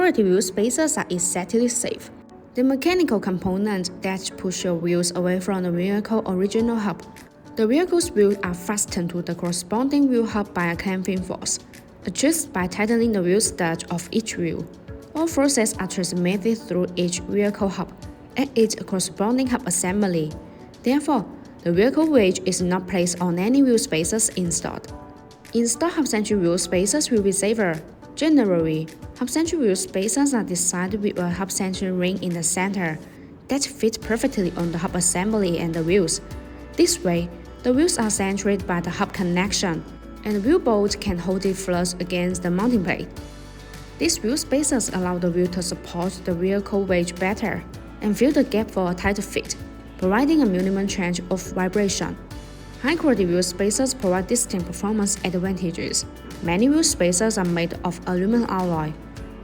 high-quality wheel spacers are aesthetically safe. The mechanical components that push your wheels away from the vehicle's original hub. The vehicle's wheels are fastened to the corresponding wheel hub by a clamping force, achieved by tightening the wheel stud of each wheel. All forces are transmitted through each vehicle hub and its corresponding hub assembly. Therefore, the vehicle wedge is not placed on any wheel spacers installed. Installed hub-centric wheel spacers will be safer. Generally, hub-centric wheel spacers are designed with a hub-centric ring in the center that fits perfectly on the hub assembly and the wheels. This way, the wheels are centered by the hub connection, and the wheel bolt can hold it flush against the mounting plate. These wheel spacers allow the wheel to support the vehicle wedge better and fill the gap for a tighter fit, providing a minimum change of vibration. High-quality wheel spacers provide distinct performance advantages. Many wheel spacers are made of aluminum alloy,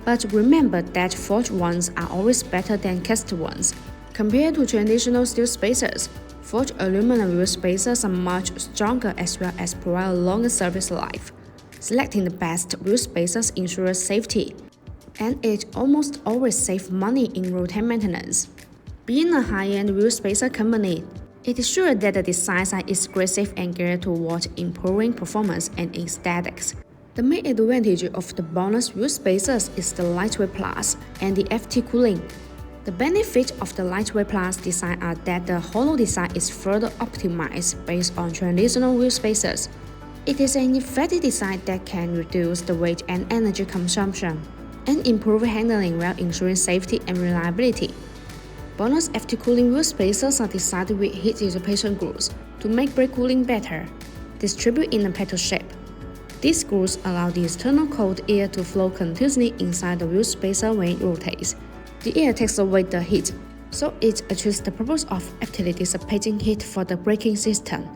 but remember that forged ones are always better than cast ones. Compared to traditional steel spacers, forged aluminum wheel spacers are much stronger as well as provide a longer service life. Selecting the best wheel spacers ensures safety, and it almost always saves money in routine maintenance. Being a high-end wheel spacer company, it is sure that the designs are exclusive and geared toward improving performance and aesthetics. The main advantage of the BONOSS wheel spacers is the lightweight plus and the FT cooling. The benefits of the lightweight plus design are that the hollow design is further optimized based on traditional wheel spacers. It is an effective design that can reduce the weight and energy consumption and improve handling while ensuring safety and reliability. BONOSS FT cooling wheel spacers are designed with heat dissipation grooves to make brake cooling better, distributed in a petal shape. These grooves allow the external cold air to flow continuously inside the wheel spacer when it rotates. The air takes away the heat, so it achieves the purpose of actively dissipating heat for the braking system.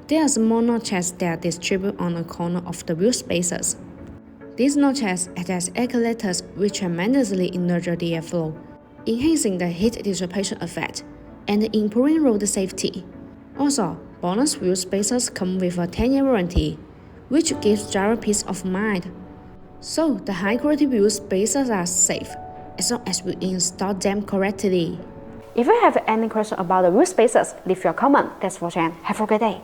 There are small notches that distribute on the corner of the wheel spacers. These notches act as accelerators which tremendously nurture the airflow, enhancing the heat dissipation effect and improving road safety. Also, BONOSS wheel spacers come with a 10-year warranty, which gives driver peace of mind. So, the high-quality wheel spacers are safe as long as we install them correctly. If you have any question about the wheel spacers, leave your comment. Thanks for watching. Have a great day.